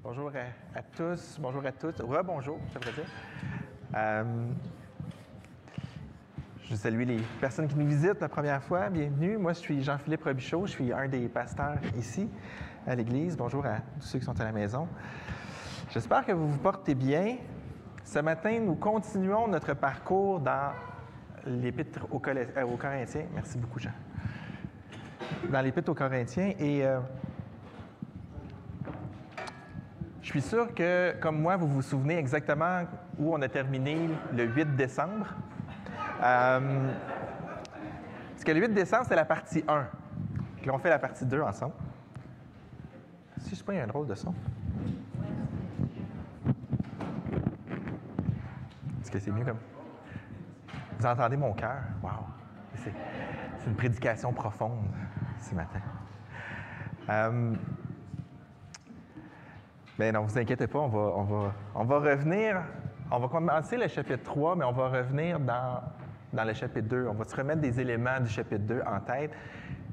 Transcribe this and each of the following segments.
Bonjour à tous, bonjour à toutes, rebonjour, ça veut dire. Je salue les personnes qui nous visitent la première fois, bienvenue. Moi, je suis Jean-Philippe Robichaud, je suis un des pasteurs ici à l'Église. Bonjour à tous ceux qui sont à la maison. J'espère que vous vous portez bien. Ce matin, nous continuons notre parcours dans l'Épître aux Corinthiens. Merci beaucoup, Jean. Dans l'Épître aux Corinthiens et... je suis sûr que, comme moi, vous vous souvenez exactement où on a terminé le 8 décembre. Parce que le 8 décembre, c'est la partie 1. Puis là, on fait la partie 2 ensemble. Si je sais pas, il y a un drôle de son. Est-ce que c'est mieux comme... Vous entendez mon cœur? Wow! C'est une prédication profonde ce matin. Bien non, vous inquiétez pas, on va revenir, on va commencer le chapitre 3, mais on va revenir dans le chapitre 2. On va se remettre des éléments du chapitre 2 en tête.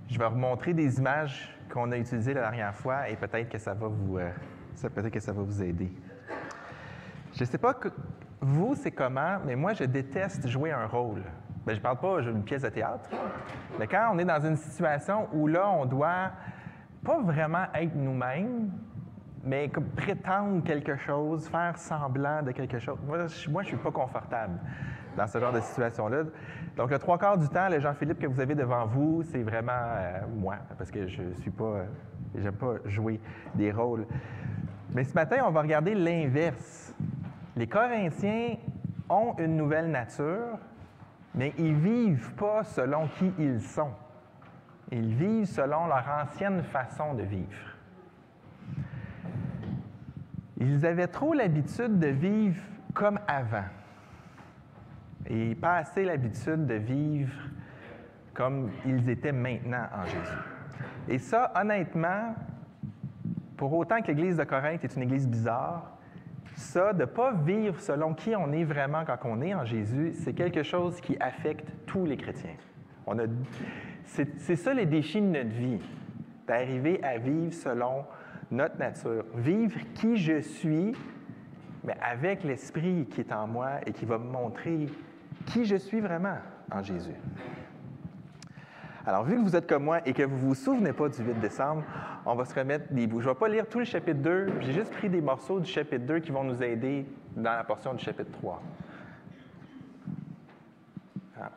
Je vais vous montrer des images qu'on a utilisées la dernière fois et peut-être que ça va vous aider. Je ne sais pas que vous, c'est comment, mais moi, je déteste jouer un rôle. Bien, je ne parle pas d'une pièce de théâtre, mais quand on est dans une situation où là, on doit pas vraiment être nous-mêmes, mais comme prétendre quelque chose, faire semblant de quelque chose. Moi, je ne suis pas confortable dans ce genre de situation-là. Donc, le 3/4 du temps, le Jean-Philippe que vous avez devant vous, c'est vraiment moi, parce que je suis pas... j'aime pas jouer des rôles. Mais ce matin, on va regarder l'inverse. Les Corinthiens ont une nouvelle nature, mais ils ne vivent pas selon qui ils sont. Ils vivent selon leur ancienne façon de vivre. Ils avaient trop l'habitude de vivre comme avant et pas assez l'habitude de vivre comme ils étaient maintenant en Jésus. Et ça, honnêtement, pour autant que l'Église de Corinthe est une Église bizarre, ça, de ne pas vivre selon qui on est vraiment quand on est en Jésus, c'est quelque chose qui affecte tous les chrétiens. C'est ça les défis de notre vie, d'arriver à vivre selon notre nature. Vivre qui je suis, mais avec l'Esprit qui est en moi et qui va me montrer qui je suis vraiment en Jésus. Alors, vu que vous êtes comme moi et que vous ne vous souvenez pas du 8 décembre, on va se remettre des bouts. Je ne vais pas lire tout le chapitre 2, j'ai juste pris des morceaux du chapitre 2 qui vont nous aider dans la portion du chapitre 3. Ah,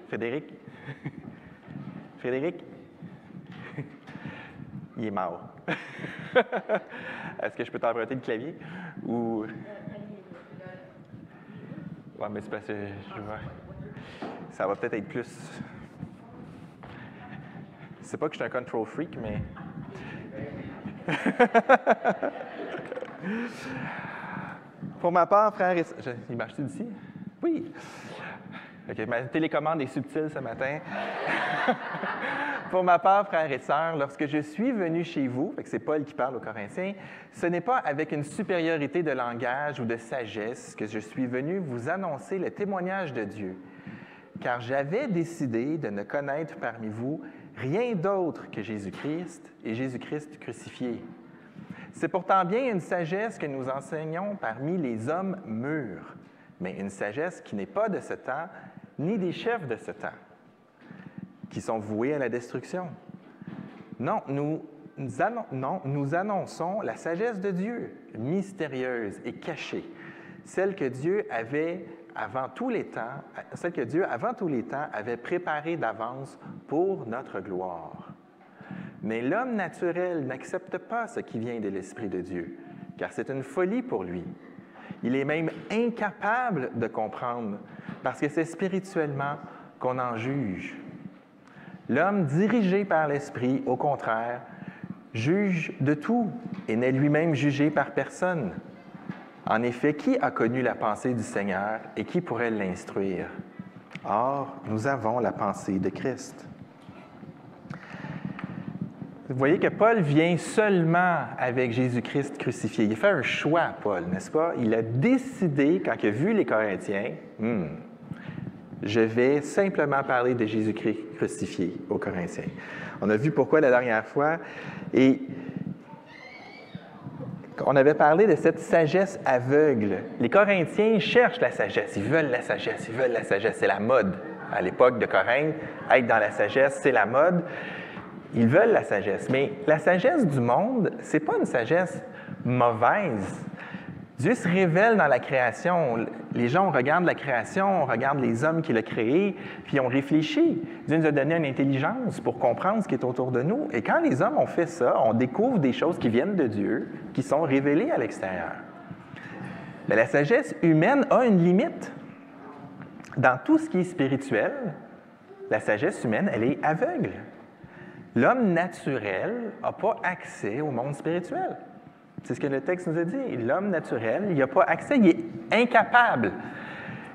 Frédéric. Frédéric? Il est mort. Est-ce que je peux t'emprunter le clavier? Ou... Ouais, mais c'est parce que ça va peut-être être plus... C'est pas que je suis un control freak, mais... Pour ma part, frère et... Il marche-tu d'ici? Oui! OK, ma télécommande est subtile ce matin. Pour ma part, frères et sœurs, lorsque je suis venu chez vous, c'est Paul qui parle aux Corinthiens, ce n'est pas avec une supériorité de langage ou de sagesse que je suis venu vous annoncer le témoignage de Dieu, car j'avais décidé de ne connaître parmi vous rien d'autre que Jésus-Christ et Jésus-Christ crucifié. C'est pourtant bien une sagesse que nous enseignons parmi les hommes mûrs, mais une sagesse qui n'est pas de ce temps, ni des chefs de ce temps, qui sont voués à la destruction. Non, nous annonçons la sagesse de Dieu, mystérieuse et cachée, celle que Dieu avant tous les temps avait préparée d'avance pour notre gloire. Mais l'homme naturel n'accepte pas ce qui vient de l'Esprit de Dieu, car c'est une folie pour lui. Il est même incapable de comprendre, parce que c'est spirituellement qu'on en juge. L'homme dirigé par l'Esprit, au contraire, juge de tout et n'est lui-même jugé par personne. En effet, qui a connu la pensée du Seigneur et qui pourrait l'instruire? Or, nous avons la pensée de Christ. Vous voyez que Paul vient seulement avec Jésus-Christ crucifié. Il a fait un choix, Paul, n'est-ce pas? Il a décidé, quand il a vu les Corinthiens, je vais simplement parler de Jésus-Christ crucifié aux Corinthiens. On a vu pourquoi la dernière fois. Et on avait parlé de cette sagesse aveugle. Les Corinthiens cherchent la sagesse, ils veulent la sagesse, ils veulent la sagesse. C'est la mode. À l'époque de Corinthe, être dans la sagesse, c'est la mode. Ils veulent la sagesse. Mais la sagesse du monde, ce n'est pas une sagesse mauvaise. Dieu se révèle dans la création. Les gens regardent la création, on regarde les hommes qu'il a créés, puis on réfléchit. Dieu nous a donné une intelligence pour comprendre ce qui est autour de nous. Et quand les hommes ont fait ça, on découvre des choses qui viennent de Dieu, qui sont révélées à l'extérieur. Mais la sagesse humaine a une limite. Dans tout ce qui est spirituel, la sagesse humaine, elle est aveugle. L'homme naturel n'a pas accès au monde spirituel. C'est ce que le texte nous a dit. L'homme naturel, il n'a pas accès, il est incapable.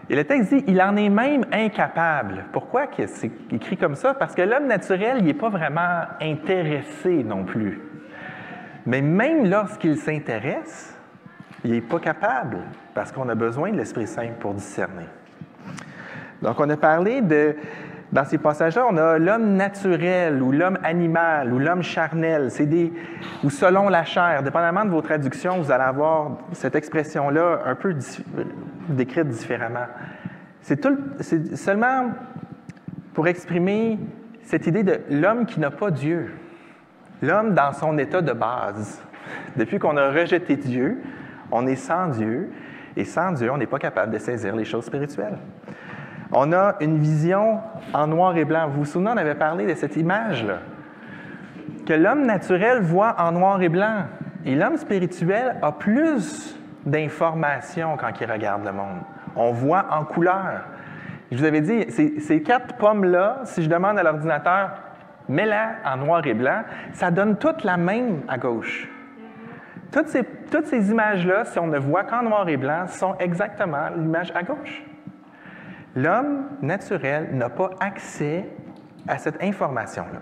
Et le texte dit, il en est même incapable. Pourquoi c'est écrit comme ça? Parce que l'homme naturel, il n'est pas vraiment intéressé non plus. Mais même lorsqu'il s'intéresse, il n'est pas capable, parce qu'on a besoin de l'Esprit Saint pour discerner. Donc, on a parlé de... Dans ces passages-là, on a l'homme naturel ou l'homme animal ou l'homme charnel, ou selon la chair. Dépendamment de vos traductions, vous allez avoir cette expression-là un peu décrite différemment. C'est seulement pour exprimer cette idée de l'homme qui n'a pas Dieu. L'homme dans son état de base. Depuis qu'on a rejeté Dieu, on est sans Dieu, et sans Dieu, on n'est pas capable de saisir les choses spirituelles. On a une vision en noir et blanc. Vous vous souvenez, on avait parlé de cette image-là, que l'homme naturel voit en noir et blanc. Et l'homme spirituel a plus d'informations quand il regarde le monde. On voit en couleur. Je vous avais dit, ces 4 pommes-là, si je demande à l'ordinateur, mets-la en noir et blanc, ça donne toute la même à gauche. Toutes ces images-là, si on ne voit qu'en noir et blanc, sont exactement l'image à gauche. L'homme naturel n'a pas accès à cette information-là.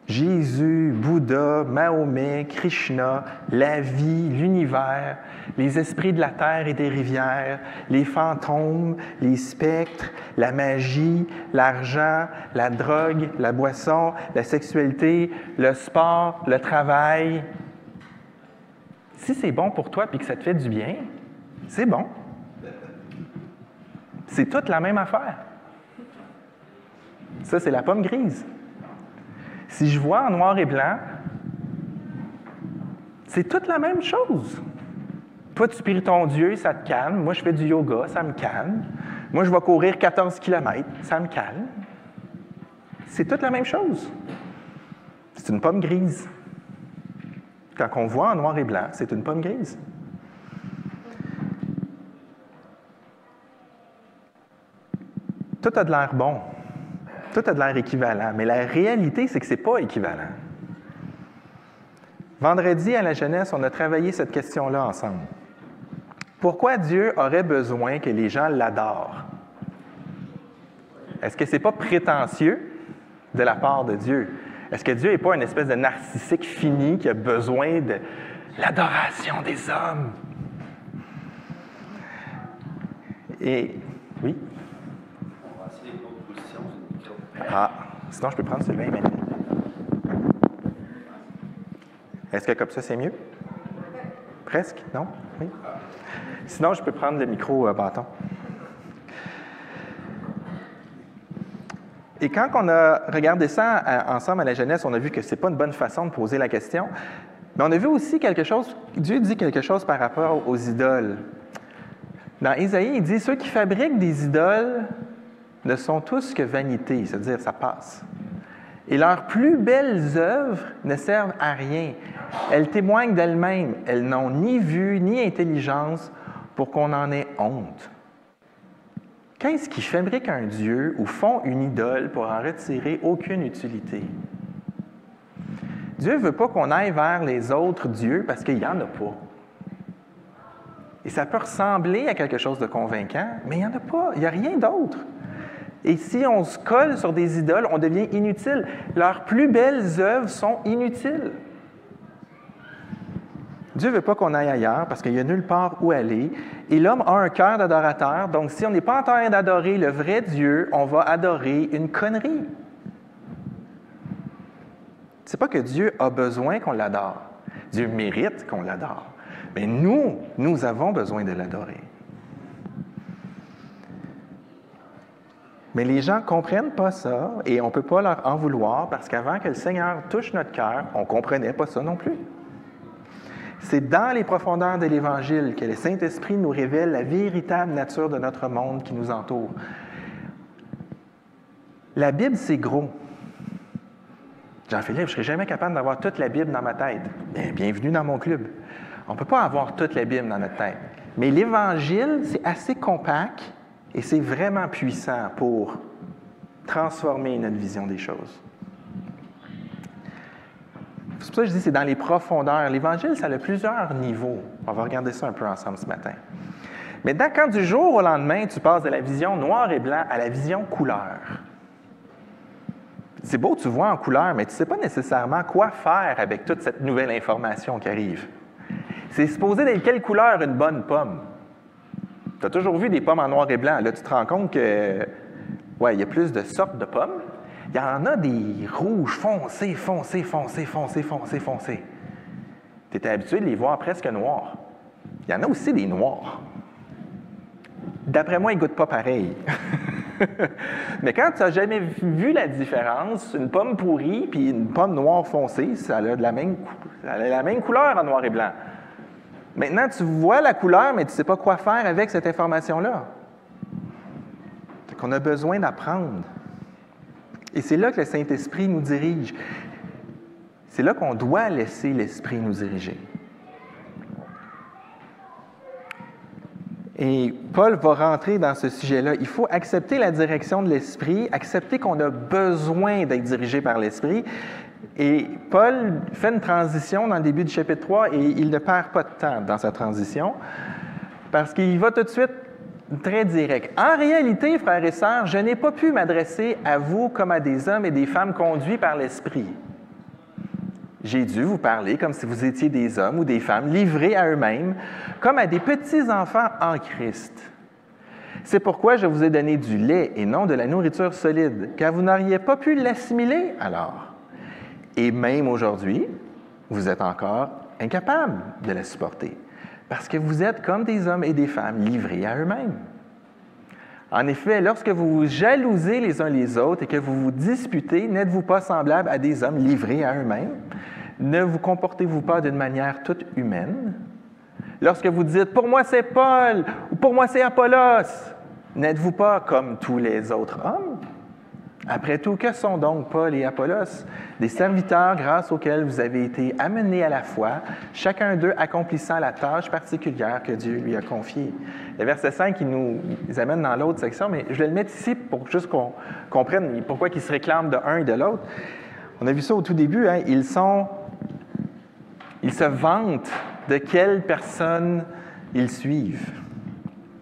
Jésus, Bouddha, Mahomet, Krishna, la vie, l'univers, les esprits de la terre et des rivières, les fantômes, les spectres, la magie, l'argent, la drogue, la boisson, la sexualité, le sport, le travail. Si c'est bon pour toi et que ça te fait du bien, c'est bon. C'est toute la même affaire. Ça, c'est la pomme grise. Si je vois en noir et blanc, c'est toute la même chose. Toi, tu pries ton Dieu, ça te calme. Moi, je fais du yoga, ça me calme. Moi, je vais courir 14 km, ça me calme. C'est toute la même chose. C'est une pomme grise. Quand on voit en noir et blanc, c'est une pomme grise. Tout a de l'air bon. Tout a de l'air équivalent. Mais la réalité, c'est que ce n'est pas équivalent. Vendredi, à la jeunesse, on a travaillé cette question-là ensemble. Pourquoi Dieu aurait besoin que les gens l'adorent? Est-ce que ce n'est pas prétentieux de la part de Dieu? Est-ce que Dieu n'est pas une espèce de narcissique fini qui a besoin de l'adoration des hommes? Et, oui? On va essayer une autre position sur le micro. Ah, sinon je peux prendre celui-là maintenant. Est-ce que comme ça, c'est mieux? Presque? Non? Oui? Sinon, je peux prendre le micro bâton. Et quand on a regardé ça ensemble à la jeunesse, on a vu que ce n'est pas une bonne façon de poser la question. Mais on a vu aussi quelque chose, Dieu dit quelque chose par rapport aux idoles. Dans Ésaïe, il dit « Ceux qui fabriquent des idoles ne sont tous que vanité », c'est-à-dire ça passe. Et leurs plus belles œuvres ne servent à rien. Elles témoignent d'elles-mêmes. Elles n'ont ni vue ni intelligence pour qu'on en ait honte. Qu'est-ce qui fabrique un dieu ou font une idole pour en retirer aucune utilité? Dieu ne veut pas qu'on aille vers les autres dieux parce qu'il n'y en a pas. Et ça peut ressembler à quelque chose de convaincant, mais il n'y en a pas. Il n'y a rien d'autre. Et si on se colle sur des idoles, on devient inutile. Leurs plus belles œuvres sont inutiles. Dieu ne veut pas qu'on aille ailleurs parce qu'il n'y a nulle part où aller. Et l'homme a un cœur d'adorateur. Donc, si on n'est pas en train d'adorer le vrai Dieu, on va adorer une connerie. C'est pas que Dieu a besoin qu'on l'adore. Dieu mérite qu'on l'adore. Mais nous avons besoin de l'adorer. Mais les gens ne comprennent pas ça et on ne peut pas leur en vouloir parce qu'avant que le Seigneur touche notre cœur, on ne comprenait pas ça non plus. C'est dans les profondeurs de l'Évangile que le Saint-Esprit nous révèle la véritable nature de notre monde qui nous entoure. La Bible, c'est gros. Jean-Philippe, je ne serai jamais capable d'avoir toute la Bible dans ma tête. Bien, bienvenue dans mon club. On ne peut pas avoir toute la Bible dans notre tête. Mais l'Évangile, c'est assez compact et c'est vraiment puissant pour transformer notre vision des choses. C'est pour ça que je dis que c'est dans les profondeurs. L'Évangile, ça a plusieurs niveaux. On va regarder ça un peu ensemble ce matin. Mais quand du jour au lendemain, tu passes de la vision noir et blanc à la vision couleur. C'est beau, tu vois en couleur, mais tu ne sais pas nécessairement quoi faire avec toute cette nouvelle information qui arrive. C'est supposé d'être quelle couleur une bonne pomme? Tu as toujours vu des pommes en noir et blanc. Là, tu te rends compte que, ouais, il y a plus de sortes de pommes. Il y en a des rouges foncés. Tu étais habitué de les voir presque noirs. Il y en a aussi des noirs. D'après moi, ils ne goûtent pas pareil. Mais quand tu n'as jamais vu la différence, une pomme pourrie puis une pomme noire foncée, ça a la même couleur en noir et blanc. Maintenant, tu vois la couleur, mais tu ne sais pas quoi faire avec cette information-là. On a besoin d'apprendre. Et c'est là que le Saint-Esprit nous dirige. C'est là qu'on doit laisser l'Esprit nous diriger. Et Paul va rentrer dans ce sujet-là. Il faut accepter la direction de l'Esprit, accepter qu'on a besoin d'être dirigé par l'Esprit. Et Paul fait une transition dans le début du chapitre 3 et il ne perd pas de temps dans sa transition parce qu'il va tout de suite très direct. En réalité, frères et sœurs, je n'ai pas pu m'adresser à vous comme à des hommes et des femmes conduits par l'Esprit. J'ai dû vous parler comme si vous étiez des hommes ou des femmes livrés à eux-mêmes, comme à des petits-enfants en Christ. C'est pourquoi je vous ai donné du lait et non de la nourriture solide, car vous n'auriez pas pu l'assimiler alors. Et même aujourd'hui, vous êtes encore incapables de la supporter, parce que vous êtes comme des hommes et des femmes livrés à eux-mêmes. En effet, lorsque vous vous jalousez les uns les autres et que vous vous disputez, n'êtes-vous pas semblables à des hommes livrés à eux-mêmes? Ne vous comportez-vous pas d'une manière toute humaine? Lorsque vous dites « Pour moi, c'est Paul » ou « Pour moi, c'est Apollos », n'êtes-vous pas comme tous les autres hommes? Après tout, que sont donc Paul et Apollos? Des serviteurs grâce auxquels vous avez été amenés à la foi, chacun d'eux accomplissant la tâche particulière que Dieu lui a confiée. Le verset 5, il nous amène dans l'autre section, mais je vais le mettre ici pour juste qu'on comprenne pourquoi ils se réclament de un et de l'autre. On a vu ça au tout début, hein? Ils se vantent de quelle personne ils suivent.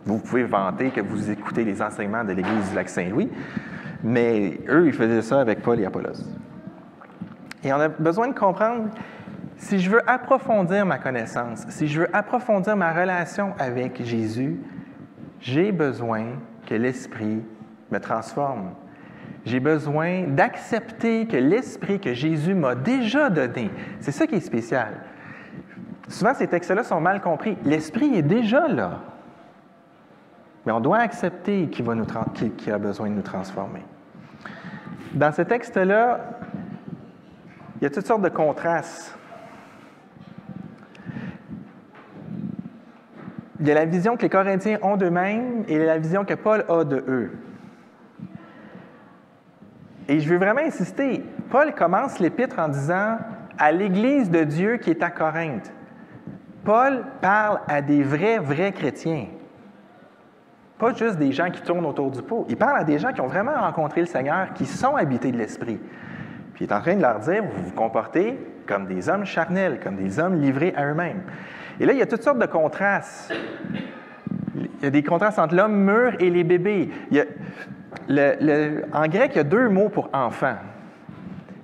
Vous pouvez vanter que vous écoutez les enseignements de l'Église du Lac-Saint-Louis, mais eux, ils faisaient ça avec Paul et Apollos. Et on a besoin de comprendre, si je veux approfondir ma connaissance, si je veux approfondir ma relation avec Jésus, j'ai besoin que l'Esprit me transforme. J'ai besoin d'accepter que l'Esprit que Jésus m'a déjà donné, c'est ça qui est spécial. Souvent, ces textes-là sont mal compris. L'Esprit est déjà là. Mais on doit accepter qu'il a besoin de nous transformer. Dans ce texte-là, il y a toutes sortes de contrastes. Il y a la vision que les Corinthiens ont d'eux-mêmes et la vision que Paul a de eux. Et je veux vraiment insister, Paul commence l'épître en disant « à l'Église de Dieu qui est à Corinthe ». Paul parle à des vrais chrétiens. Pas juste des gens qui tournent autour du pot. Il parle à des gens qui ont vraiment rencontré le Seigneur, qui sont habités de l'Esprit. Puis il est en train de leur dire, vous vous comportez comme des hommes charnels, comme des hommes livrés à eux-mêmes. Et là, il y a toutes sortes de contrastes. Il y a des contrastes entre l'homme mûr et les bébés. En grec, il y a 2 mots pour enfant.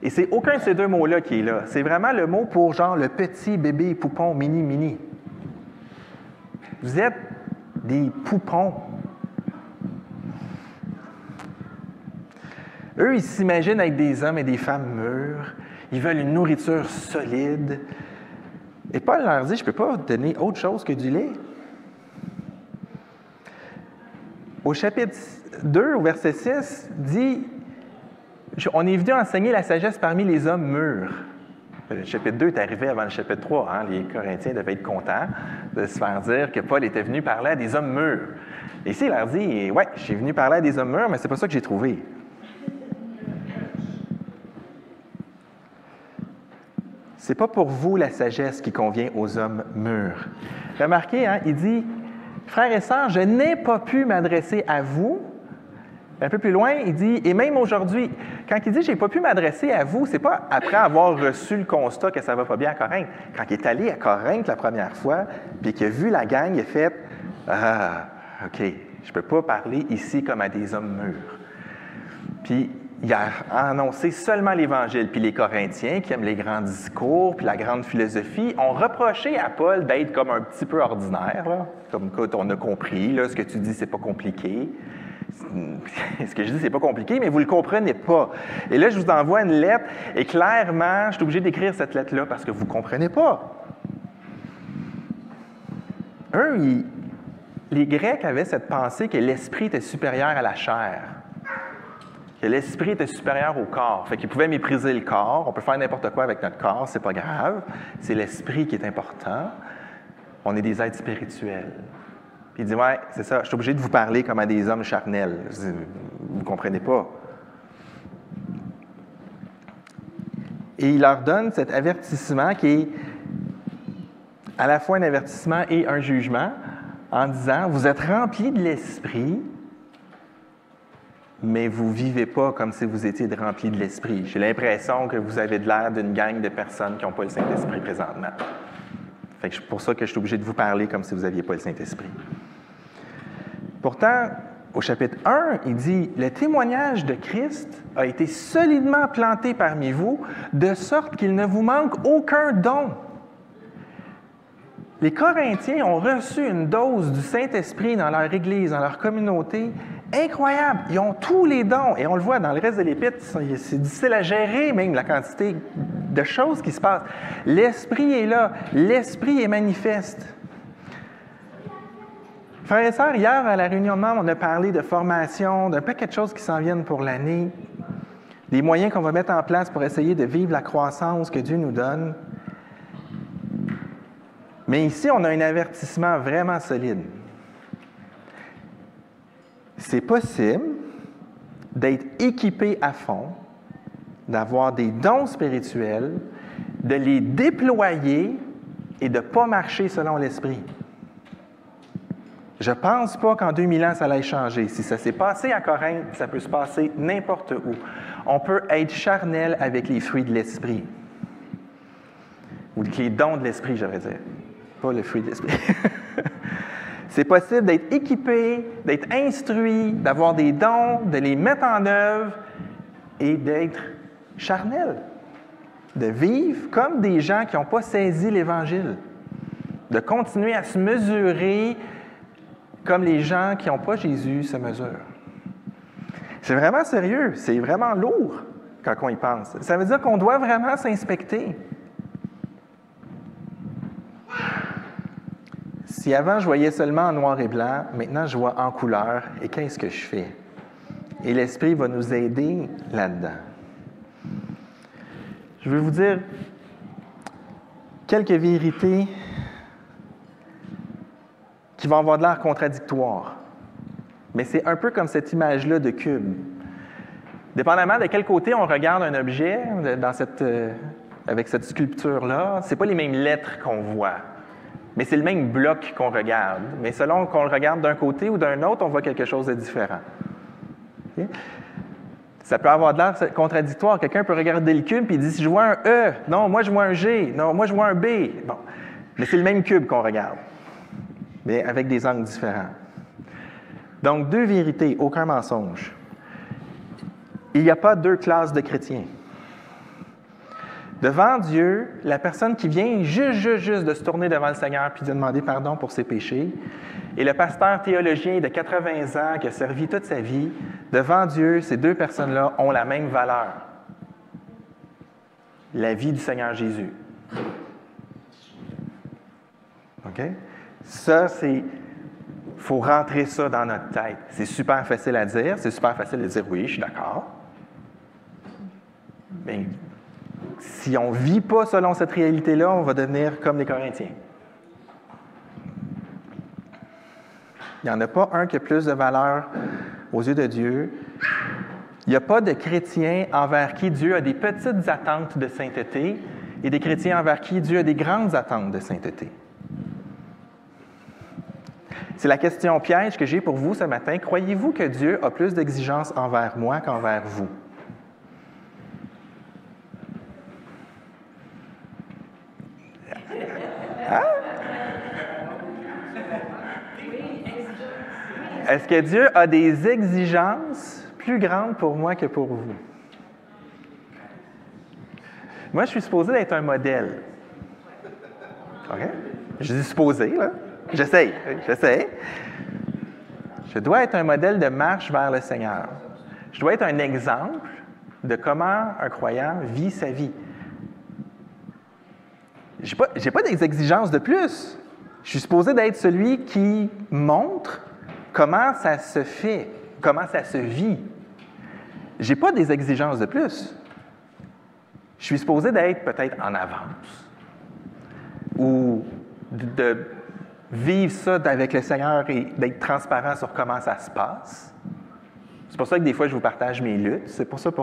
Et c'est aucun de ces 2 mots-là qui est là. C'est vraiment le mot pour genre le petit bébé poupon mini. Vous êtes des poupons. Eux, ils s'imaginent avec des hommes et des femmes mûrs. Ils veulent une nourriture solide. Et Paul leur dit, je ne peux pas donner autre chose que du lait. Au chapitre 2, au verset 6, dit, on est venu enseigner la sagesse parmi les hommes mûrs. Le chapitre 2 est arrivé avant le chapitre 3. Hein? Les Corinthiens devaient être contents de se faire dire que Paul était venu parler à des hommes mûrs. Et ici, il leur dit, ouais, je suis venu parler à des hommes mûrs, mais c'est pas ça que j'ai trouvé. C'est pas pour vous la sagesse qui convient aux hommes mûrs. Remarquez, hein, il dit, frères et sœurs, je n'ai pas pu m'adresser à vous. Un peu plus loin, il dit, et même aujourd'hui, quand il dit « j'ai pas pu m'adresser à vous », c'est pas après avoir reçu le constat que ça va pas bien à Corinthe. Quand il est allé à Corinthe la première fois, puis qu'il a vu la gang, il a fait « Ah, OK, je peux pas parler ici comme à des hommes mûrs. » Puis il a annoncé seulement l'Évangile. Puis les Corinthiens, qui aiment les grands discours, puis la grande philosophie, ont reproché à Paul d'être comme un petit peu ordinaire, là. Comme quand on a compris, là, ce que tu dis, c'est pas compliqué. Ce que je dis, c'est pas compliqué, mais vous le comprenez pas. Et là, je vous envoie une lettre, et clairement, je suis obligé d'écrire cette lettre-là parce que vous comprenez pas. Les Grecs avaient cette pensée que l'esprit était supérieur à la chair, que l'esprit était supérieur au corps. Fait qu'ils pouvaient mépriser le corps. On peut faire n'importe quoi avec notre corps, c'est pas grave. C'est l'esprit qui est important. On est des êtres spirituels. Puis il dit, ouais, c'est ça, je suis obligé de vous parler comme à des hommes charnels. Vous ne comprenez pas. Et il leur donne cet avertissement qui est à la fois un avertissement et un jugement, en disant, vous êtes remplis de l'esprit, mais vous ne vivez pas comme si vous étiez remplis de l'esprit. J'ai l'impression que vous avez de l'air d'une gang de personnes qui n'ont pas le Saint-Esprit présentement. Fait que c'est pour ça que je suis obligé de vous parler comme si vous n'aviez pas le Saint-Esprit. Pourtant, au chapitre 1, il dit « Le témoignage de Christ a été solidement planté parmi vous, de sorte qu'il ne vous manque aucun don. » Les Corinthiens ont reçu une dose du Saint-Esprit dans leur Église, dans leur communauté, incroyable. Ils ont tous les dons. Et on le voit dans le reste de l'Épître, c'est difficile à gérer même la quantité de choses qui se passent. L'Esprit est là. L'Esprit est manifeste. Frères et sœurs, hier, à la réunion de membres, on a parlé de formation, d'un paquet de choses qui s'en viennent pour l'année, des moyens qu'on va mettre en place pour essayer de vivre la croissance que Dieu nous donne. Mais ici, on a un avertissement vraiment solide. C'est possible d'être équipé à fond, d'avoir des dons spirituels, de les déployer et de ne pas marcher selon l'Esprit. Je ne pense pas qu'en 2000 ans, ça allait changer. Si ça s'est passé à Corinthe, ça peut se passer n'importe où. On peut être charnel avec les fruits de l'Esprit. Ou les dons de l'Esprit, j'aurais dire. Pas le fruit de l'Esprit. C'est possible d'être équipé, d'être instruit, d'avoir des dons, de les mettre en œuvre et d'être charnel. De vivre comme des gens qui n'ont pas saisi l'Évangile. De continuer à se mesurer comme les gens qui n'ont pas Jésus se mesurent. C'est vraiment sérieux, c'est vraiment lourd quand on y pense. Ça veut dire qu'on doit vraiment s'inspecter. Si avant je voyais seulement en noir et blanc, maintenant je vois en couleur, et qu'est-ce que je fais? Et l'Esprit va nous aider là-dedans. Je vais vous dire quelques vérités qui vont avoir de l'air contradictoires. Mais c'est un peu comme cette image-là de cube. Dépendamment de quel côté on regarde un objet avec cette sculpture-là, ce n'est pas les mêmes lettres qu'on voit. Mais c'est le même bloc qu'on regarde. Mais selon qu'on le regarde d'un côté ou d'un autre, on voit quelque chose de différent. Okay? Ça peut avoir de l'air contradictoire. Quelqu'un peut regarder le cube et dire « si je vois un E, non, moi je vois un G, non, moi je vois un B. » Bon. Mais c'est le même cube qu'on regarde, mais avec des angles différents. Donc, deux vérités, aucun mensonge. Il n'y a pas deux classes de chrétiens. Devant Dieu, la personne qui vient juste de se tourner devant le Seigneur puis de demander pardon pour ses péchés, et le pasteur théologien de 80 ans qui a servi toute sa vie, devant Dieu, ces deux personnes-là ont la même valeur. la vie du Seigneur Jésus. OK? Ça, c'est... Il faut rentrer ça dans notre tête. C'est super facile à dire, c'est super facile de dire oui, je suis d'accord. Mais si on ne vit pas selon cette réalité-là, on va devenir comme les Corinthiens. Il n'y en a pas un qui a plus de valeur aux yeux de Dieu. Il n'y a pas de chrétien envers qui Dieu a des petites attentes de sainteté et des chrétiens envers qui Dieu a des grandes attentes de sainteté. C'est la question piège que j'ai pour vous ce matin. Croyez-vous que Dieu a plus d'exigences envers moi qu'envers vous? Hein? Est-ce que Dieu a des exigences plus grandes pour moi que pour vous? Moi, je suis supposé d'être un modèle. OK? Je dis supposé, là. J'essaye. Je dois être un modèle de marche vers le Seigneur. Je dois être un exemple de comment un croyant vit sa vie. Je n'ai pas des exigences de plus. Je suis supposé d'être celui qui montre comment ça se fait, comment ça se vit. Je n'ai pas des exigences de plus. Je suis supposé d'être peut-être en avance ou de vivre ça avec le Seigneur et d'être transparent sur comment ça se passe. C'est pour ça que des fois, je vous partage mes luttes. C'est pour ça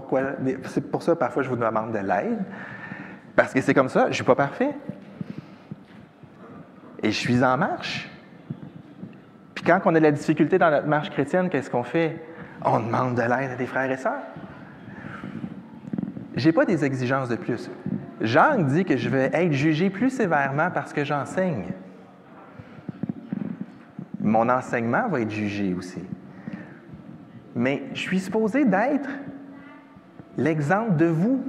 parfois, je vous demande de l'aide. Parce que c'est comme ça, je ne suis pas parfait. Et je suis en marche. Puis quand on a de la difficulté dans notre marche chrétienne, qu'est-ce qu'on fait? On demande de l'aide à des frères et sœurs. Je n'ai pas des exigences de plus. Jean dit que je vais être jugé plus sévèrement parce que j'enseigne. Mon enseignement va être jugé aussi. Mais je suis supposé d'être l'exemple de vous.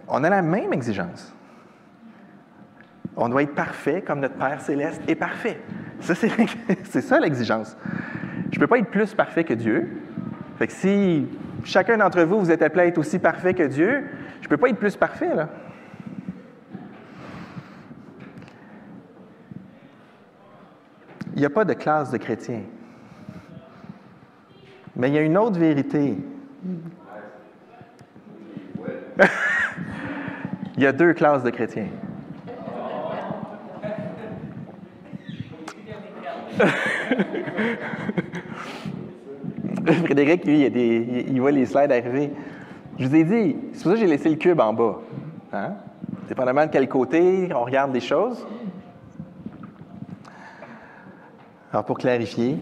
On a la même exigence. On doit être parfait comme notre Père céleste est parfait. Ça, c'est ça l'exigence. Je ne peux pas être plus parfait que Dieu. Fait que si chacun d'entre vous, vous êtes appelé à être aussi parfait que Dieu, je ne peux pas être plus parfait, là. Il n'y a pas de classe de chrétiens. Mais il y a une autre vérité. Il y a 2 classes de chrétiens. Frédéric, lui, il voit les slides arriver. Je vous ai dit, c'est pour ça que j'ai laissé le cube en bas. Hein? Dépendamment de quel côté on regarde les choses. Alors, pour clarifier,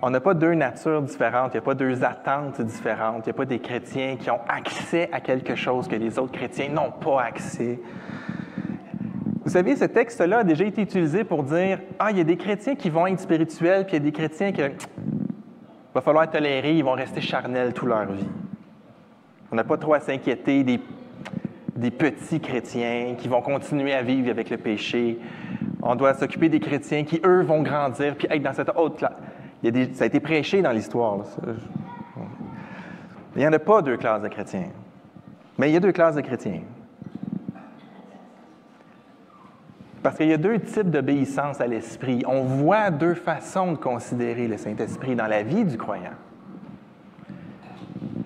on n'a pas 2 natures différentes, il n'y a pas 2 attentes différentes, il n'y a pas des chrétiens qui ont accès à quelque chose que les autres chrétiens n'ont pas accès. Vous savez, ce texte-là a déjà été utilisé pour dire « Ah, il y a des chrétiens qui vont être spirituels, puis il y a des chrétiens qui va falloir tolérer, ils vont rester charnels toute leur vie. » On n'a pas trop à s'inquiéter des petits chrétiens qui vont continuer à vivre avec le péché. On doit s'occuper des chrétiens qui, eux, vont grandir puis être dans cette haute classe. Ça a été prêché dans l'histoire. Là, il n'y en a pas 2 classes de chrétiens. Mais il y a 2 classes de chrétiens. Parce qu'il y a 2 types d'obéissance à l'Esprit. On voit 2 façons de considérer le Saint-Esprit dans la vie du croyant.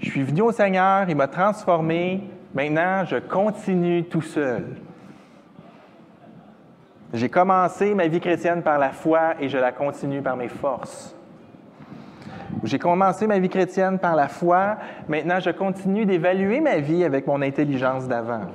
Je suis venu au Seigneur, il m'a transformé. Maintenant, je continue tout seul. J'ai commencé ma vie chrétienne par la foi et je la continue par mes forces. J'ai commencé ma vie chrétienne par la foi, maintenant je continue d'évaluer ma vie avec mon intelligence d'avant.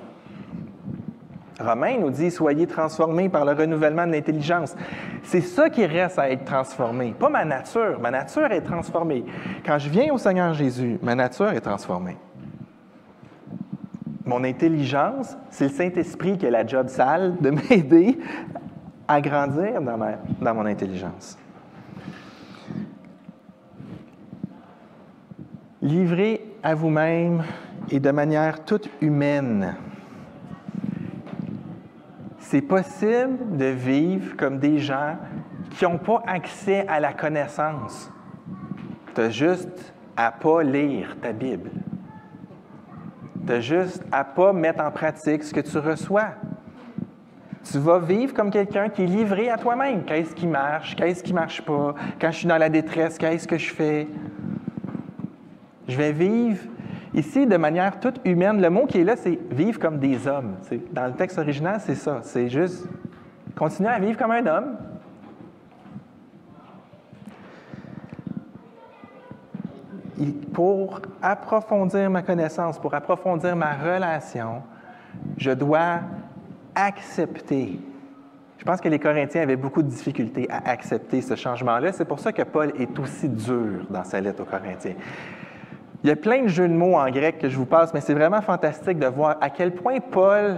Romains nous dit « Soyez transformés par le renouvellement de l'intelligence ». C'est ça qui reste à être transformé, pas ma nature. Ma nature est transformée. Quand je viens au Seigneur Jésus, ma nature est transformée. Mon intelligence, c'est le Saint-Esprit qui a la job sale de m'aider à grandir dans mon intelligence. Livrez à vous-même et de manière toute humaine. C'est possible de vivre comme des gens qui n'ont pas accès à la connaissance. Tu as juste à ne pas lire ta Bible. Tu as juste à ne pas mettre en pratique ce que tu reçois. Tu vas vivre comme quelqu'un qui est livré à toi-même. Qu'est-ce qui marche? Qu'est-ce qui ne marche pas? Quand je suis dans la détresse, qu'est-ce que je fais? Je vais vivre ici de manière toute humaine. Le mot qui est là, c'est « vivre comme des hommes ». Dans le texte original, c'est ça. C'est juste continuer à vivre comme un homme. Pour approfondir ma connaissance, pour approfondir ma relation, je dois accepter. Je pense que les Corinthiens avaient beaucoup de difficultés à accepter ce changement-là. C'est pour ça que Paul est aussi dur dans sa lettre aux Corinthiens. Il y a plein de jeux de mots en grec que je vous passe, mais c'est vraiment fantastique de voir à quel point Paul...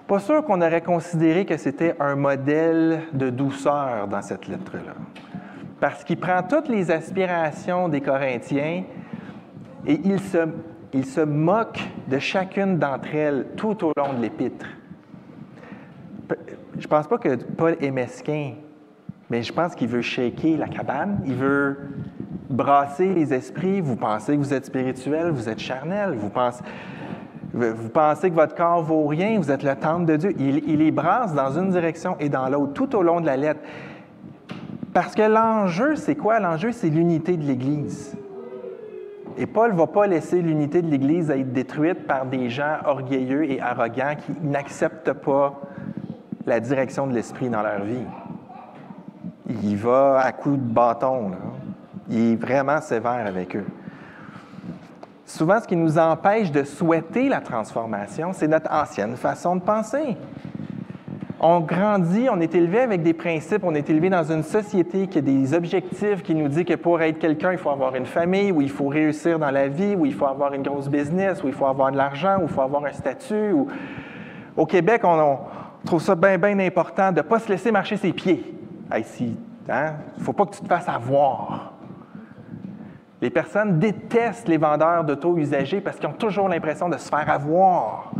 Pas sûr qu'on aurait considéré que c'était un modèle de douceur dans cette lettre-là. Parce qu'il prend toutes les aspirations des Corinthiens et il se moque de chacune d'entre elles tout au long de l'Épître. Je ne pense pas que Paul est mesquin, mais je pense qu'il veut shaker la cabane, il veut brasser les esprits. Vous pensez que vous êtes spirituel, vous êtes charnel, vous pensez que votre corps vaut rien, vous êtes le temple de Dieu. Il les brasse dans une direction et dans l'autre, tout au long de la lettre. Parce que l'enjeu, c'est quoi? L'enjeu, c'est l'unité de l'Église. Et Paul ne va pas laisser l'unité de l'Église être détruite par des gens orgueilleux et arrogants qui n'acceptent pas la direction de l'Esprit dans leur vie. Il va à coups de bâton, là. Il est vraiment sévère avec eux. Souvent, ce qui nous empêche de souhaiter la transformation, c'est notre ancienne façon de penser. On grandit, on est élevé avec des principes, on est élevé dans une société qui a des objectifs, qui nous dit que pour être quelqu'un, il faut avoir une famille, ou il faut réussir dans la vie, ou il faut avoir une grosse business, ou il faut avoir de l'argent, ou il faut avoir un statut. Au Québec, on trouve ça bien, bien important de ne pas se laisser marcher ses pieds. Hey, il ne faut pas que tu te fasses avoir. Les personnes détestent les vendeurs d'auto usagés parce qu'ils ont toujours l'impression de se faire avoir.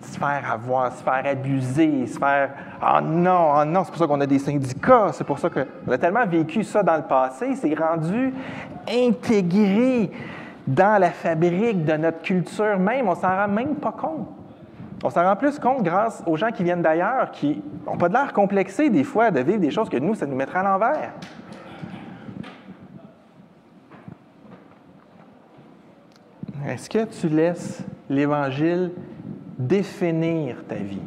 Se faire abuser, se faire « Ah non, c'est pour ça qu'on a des syndicats, c'est pour ça qu'on a tellement vécu ça dans le passé, c'est rendu intégré dans la fabrique de notre culture même, on s'en rend même pas compte. On s'en rend plus compte grâce aux gens qui viennent d'ailleurs, qui n'ont pas de l'air complexés des fois de vivre des choses que nous, ça nous mettrait à l'envers. Est-ce que tu laisses l'Évangile définir ta vie?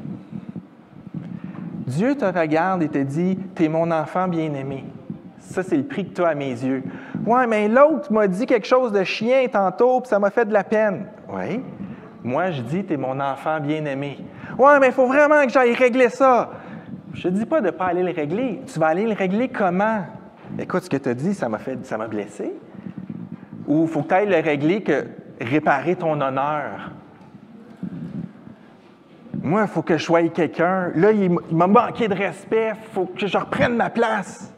Dieu te regarde et te dit « T'es mon enfant bien-aimé. Ça, c'est le prix que tu as à mes yeux. » « Ouais, mais l'autre m'a dit quelque chose de chien tantôt, puis ça m'a fait de la peine. » Oui. Moi, je dis « T'es mon enfant bien-aimé. »« Ouais, mais il faut vraiment que j'aille régler ça. » Je te dis pas de ne pas aller le régler. Tu vas aller le régler comment? Écoute, ce que tu as dit, ça m'a blessé. Ou il faut que tu ailles le régler que réparer ton honneur. Moi, il faut que je sois quelqu'un. Là, il m'a manqué de respect. Il faut que je reprenne ma place.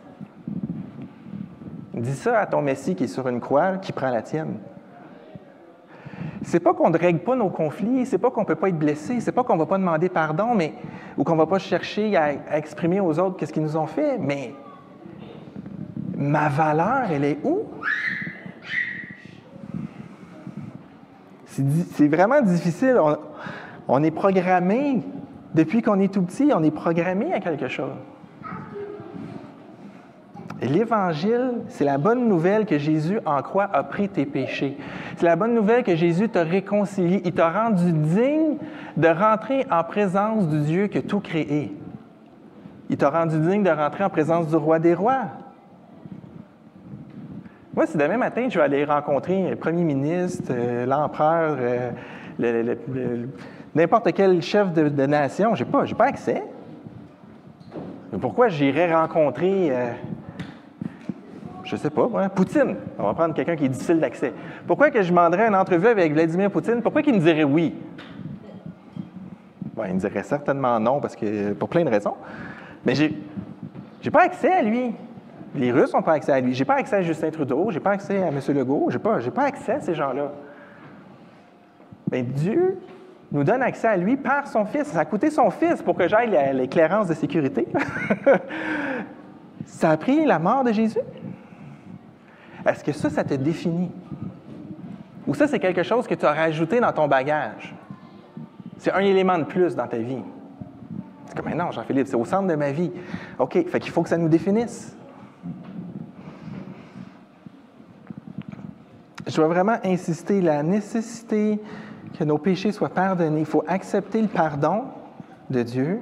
Dis ça à ton Messie qui est sur une croix, qui prend la tienne. C'est pas qu'on ne règle pas nos conflits, c'est pas qu'on ne peut pas être blessé, c'est pas qu'on ne va pas demander pardon, ou qu'on ne va pas chercher à exprimer aux autres qu'est-ce qu'ils nous ont fait, mais ma valeur, elle est où? C'est vraiment difficile. On est programmé, depuis qu'on est tout petit, on est programmé à quelque chose. Et l'Évangile, c'est la bonne nouvelle que Jésus, en croix, a pris tes péchés. C'est la bonne nouvelle que Jésus t'a réconcilié. Il t'a rendu digne de rentrer en présence du Dieu qui a tout créé. Il t'a rendu digne de rentrer en présence du Roi des rois. Moi, si demain matin, je vais aller rencontrer le premier ministre, l'empereur, n'importe quel chef de nation, je n'ai pas accès. Mais pourquoi j'irais rencontrer, je ne sais pas, Poutine? On va prendre quelqu'un qui est difficile d'accès. Pourquoi que je demanderais une entrevue avec Vladimir Poutine? Pourquoi qu'il me dirait oui? Il me dirait certainement non, parce que pour plein de raisons. Mais j'ai pas accès à lui. Les Russes n'ont pas accès à lui. J'ai pas accès à Justin Trudeau, j'ai pas accès à M. Legault, j'ai pas accès à ces gens-là. Bien, Dieu nous donne accès à lui par son Fils. Ça a coûté son Fils pour que j'aille l'éclairance de sécurité. Ça a pris la mort de Jésus. Est-ce que ça te définit? Ou ça, c'est quelque chose que tu as rajouté dans ton bagage. C'est un élément de plus dans ta vie. C'est comme, mais non, Jean-Philippe, c'est au centre de ma vie. OK, fait qu'il faut que ça nous définisse. Je dois vraiment insister, la nécessité que nos péchés soient pardonnés. Il faut accepter le pardon de Dieu.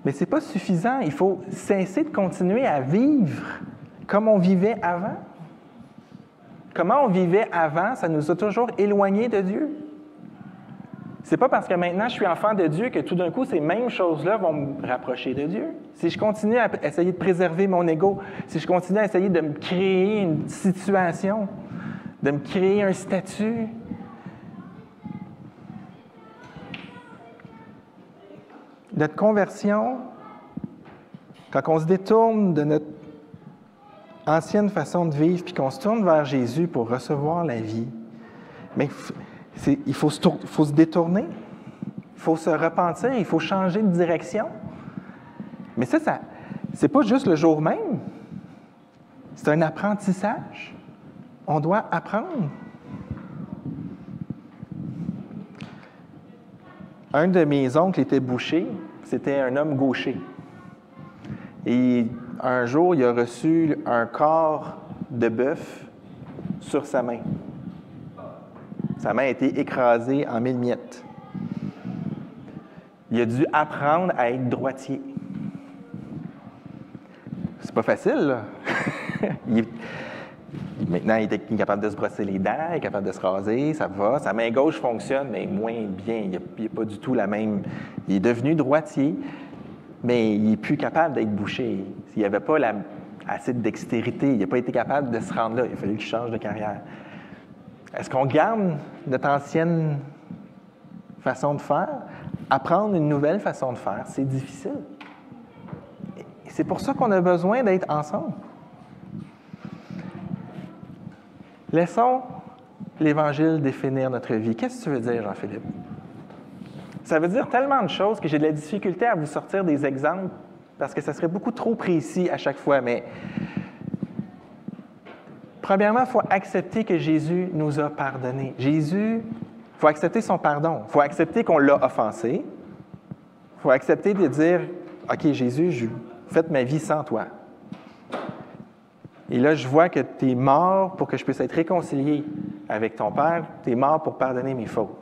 Mais ce n'est pas suffisant. Il faut cesser de continuer à vivre comme on vivait avant. Comment on vivait avant, ça nous a toujours éloignés de Dieu. C'est pas parce que maintenant je suis enfant de Dieu que tout d'un coup, ces mêmes choses-là vont me rapprocher de Dieu. Si je continue à essayer de préserver mon ego, si je continue à essayer de me créer une situation, de me créer un statut, notre conversion, quand on se détourne de notre ancienne façon de vivre puis qu'on se tourne vers Jésus pour recevoir la vie, mais il faut se détourner, il faut se repentir, il faut changer de direction. Mais ça c'est pas juste le jour même. C'est un apprentissage. On doit apprendre. Un de mes oncles était boucher, c'était un homme gaucher. Et un jour, il a reçu un corps de bœuf sur sa main. Sa main a été écrasée en 1000 miettes. Il a dû apprendre à être droitier. C'est pas facile, là. Maintenant, il est capable de se brosser les dents, il est capable de se raser, ça va. Sa main gauche fonctionne, mais moins bien. Il n'est pas du tout la même. Il est devenu droitier, mais il n'est plus capable d'être boucher. Il n'avait pas assez de dextérité. Il n'a pas été capable de se rendre là. Il a fallu qu'il change de carrière. Est-ce qu'on garde notre ancienne façon de faire? Apprendre une nouvelle façon de faire, c'est difficile. Et c'est pour ça qu'on a besoin d'être ensemble. Laissons l'Évangile définir notre vie. Qu'est-ce que tu veux dire, Jean-Philippe? Ça veut dire tellement de choses que j'ai de la difficulté à vous sortir des exemples parce que ça serait beaucoup trop précis à chaque fois. Mais premièrement, il faut accepter que Jésus nous a pardonné. Il faut accepter son pardon. Il faut accepter qu'on l'a offensé. Il faut accepter de dire, OK, Jésus, je fais ma vie sans toi. Et là, je vois que tu es mort pour que je puisse être réconcilié avec ton Père. Tu es mort pour pardonner mes fautes.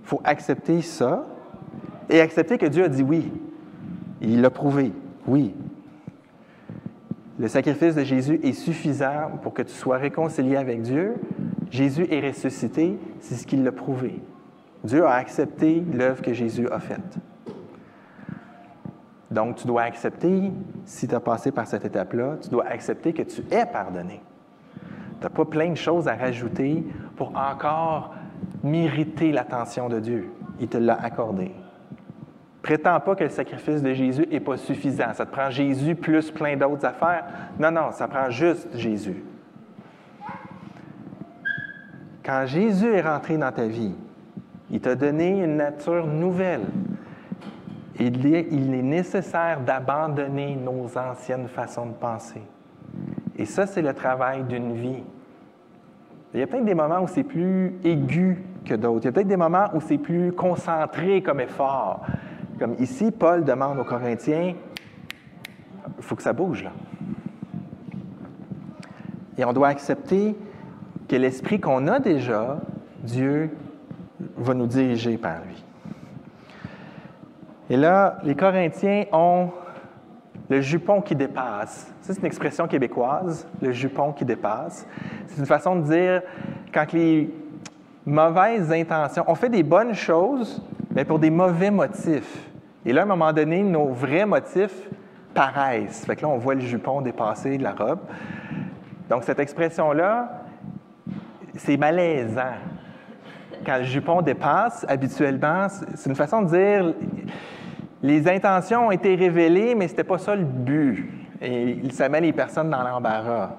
Il faut accepter ça et accepter que Dieu a dit oui. Il l'a prouvé. Oui. Le sacrifice de Jésus est suffisant pour que tu sois réconcilié avec Dieu. Jésus est ressuscité, c'est ce qu'il l'a prouvé. Dieu a accepté l'œuvre que Jésus a faite. Donc, tu dois accepter, si tu as passé par cette étape-là, tu dois accepter que tu es pardonné. Tu n'as pas plein de choses à rajouter pour encore mériter l'attention de Dieu. Il te l'a accordé. Prétends pas que le sacrifice de Jésus n'est pas suffisant. Ça te prend Jésus plus plein d'autres affaires. Non, non, ça prend juste Jésus. Quand Jésus est rentré dans ta vie, il t'a donné une nature nouvelle. Il est nécessaire d'abandonner nos anciennes façons de penser. Et ça, c'est le travail d'une vie. Il y a peut-être des moments où c'est plus aigu que d'autres. Il y a peut-être des moments où c'est plus concentré comme effort. Comme ici, Paul demande aux Corinthiens, il faut que ça bouge, là. Et on doit accepter que l'esprit qu'on a déjà, Dieu va nous diriger par lui. Et là, les Corinthiens ont le jupon qui dépasse. Ça, c'est une expression québécoise, le jupon qui dépasse. C'est une façon de dire quand les mauvaises intentions, on fait des bonnes choses, mais pour des mauvais motifs. Et là, à un moment donné, nos vrais motifs paraissent. Fait que là, on voit le jupon dépasser de la robe. Donc, cette expression-là, c'est malaisant. Quand le jupon dépasse, habituellement, c'est une façon de dire les intentions ont été révélées, mais ce n'était pas ça le but. Et ça met les personnes dans l'embarras.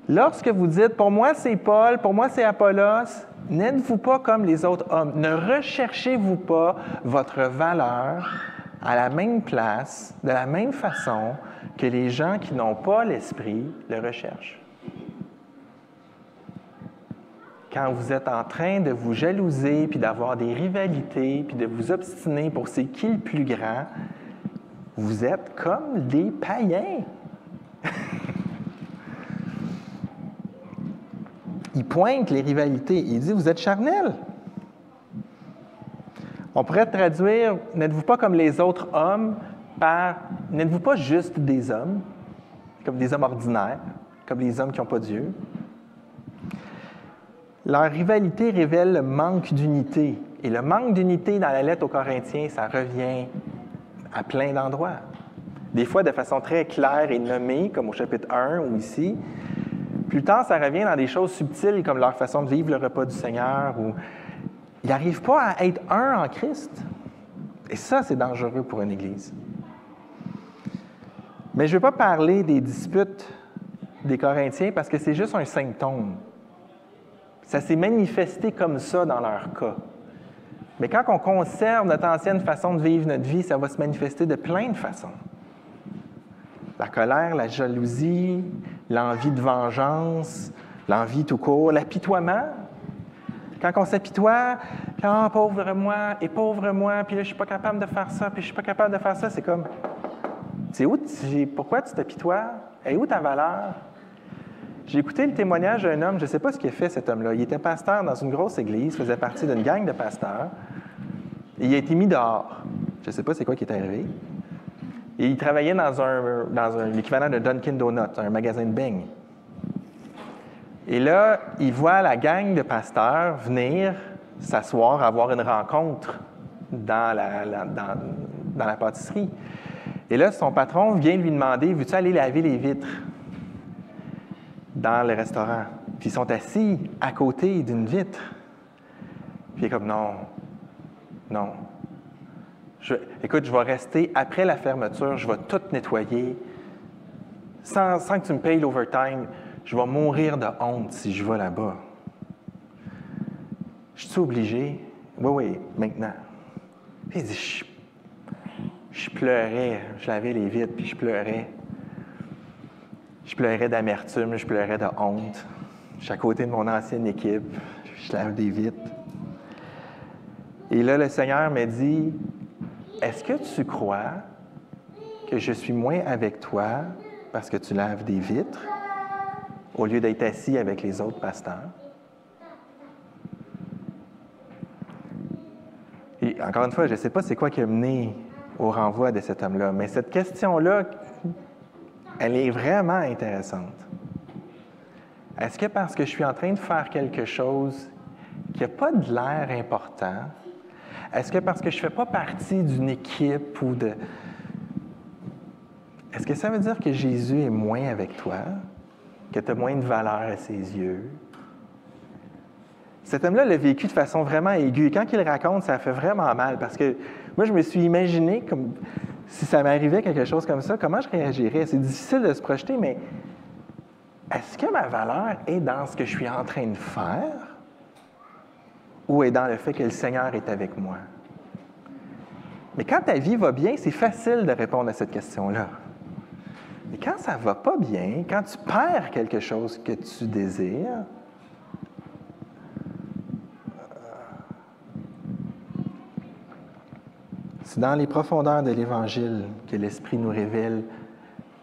Lorsque vous dites « pour moi, c'est Paul, pour moi, c'est Apollos », n'êtes-vous pas comme les autres hommes. Ne recherchez-vous pas votre valeur à la même place, de la même façon que les gens qui n'ont pas l'Esprit le recherchent. quand vous êtes en train de vous jalouser, puis d'avoir des rivalités, puis de vous obstiner pour c'est qui le plus grand, vous êtes comme des païens. Il pointe les rivalités. Il dit, vous êtes charnels. On pourrait traduire, n'êtes-vous pas comme les autres hommes par, n'êtes-vous pas juste des hommes, comme des hommes ordinaires, comme les hommes qui n'ont pas Dieu? Leur rivalité révèle le manque d'unité. Et le manque d'unité dans la lettre aux Corinthiens, ça revient à plein d'endroits. Des fois de façon très claire et nommée, comme au chapitre 1 ou ici. Plus tard, ça revient dans des choses subtiles comme leur façon de vivre le repas du Seigneur. Ou... Ils n'arrivent pas à être un en Christ. Et ça, c'est dangereux pour une Église. Mais je ne veux pas parler des disputes des Corinthiens parce que c'est juste un symptôme. Ça s'est manifesté comme ça dans leur cas. Mais quand on conserve notre ancienne façon de vivre notre vie, ça va se manifester de plein de façons. La colère, la jalousie, l'envie de vengeance, l'envie tout court, l'apitoiement. Quand on s'apitoie, « Ah, pauvre moi, et pauvre moi, puis là, je ne suis pas capable de faire ça, puis je ne suis pas capable de faire ça », c'est comme, pourquoi tu t'apitoies? Elle est où ta valeur? J'ai écouté le témoignage d'un homme, je ne sais pas ce qu'il a fait, cet homme-là. Il était pasteur dans une grosse église, faisait partie d'une gang de pasteurs, et il a été mis dehors. Je ne sais pas c'est quoi qui est arrivé. Et il travaillait dans l'équivalent de Dunkin' Donuts, un magasin de beignes. Et là, il voit la gang de pasteurs venir s'asseoir, avoir une rencontre dans la pâtisserie. Et là, son patron vient lui demander, « Veux-tu aller laver les vitres dans le restaurant? » Puis ils sont assis à côté d'une vitre. Puis il est comme, « Non. Écoute, je vais rester après la fermeture, je vais tout nettoyer. Sans que tu me payes l'overtime, je vais mourir de honte si je vais là-bas. Je suis obligé? Oui, maintenant. » Puis il dit, je pleurais, je lavais les vitres, puis je pleurais. Je pleurais d'amertume, je pleurais de honte. Je suis à côté de mon ancienne équipe, je lave des vitres. Et là, le Seigneur me dit, « Est-ce que tu crois que je suis moins avec toi parce que tu laves des vitres au lieu d'être assis avec les autres pasteurs? » Et encore une fois, je ne sais pas c'est quoi qui a mené au renvoi de cet homme-là, mais cette question-là, elle est vraiment intéressante. Est-ce que parce que je suis en train de faire quelque chose qui n'a pas de l'air important, est-ce que parce que je ne fais pas partie d'une équipe ou de... Est-ce que ça veut dire que Jésus est moins avec toi, que tu as moins de valeur à ses yeux? Cet homme-là l'a vécu de façon vraiment aiguë. Et quand il le raconte, ça fait vraiment mal parce que moi, je me suis imaginé comme si ça m'arrivait quelque chose comme ça, comment je réagirais? C'est difficile de se projeter, mais est-ce que ma valeur est dans ce que je suis en train de faire ou est dans le fait que le Seigneur est avec moi? Mais quand ta vie va bien, c'est facile de répondre à cette question-là. Mais quand ça ne va pas bien, quand tu perds quelque chose que tu désires, c'est dans les profondeurs de l'Évangile que l'Esprit nous révèle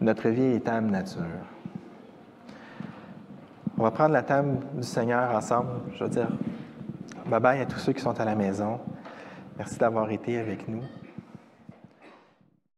notre vieille âme nature. On va prendre la table du Seigneur ensemble. Je veux dire bye-bye à tous ceux qui sont à la maison. Merci d'avoir été avec nous.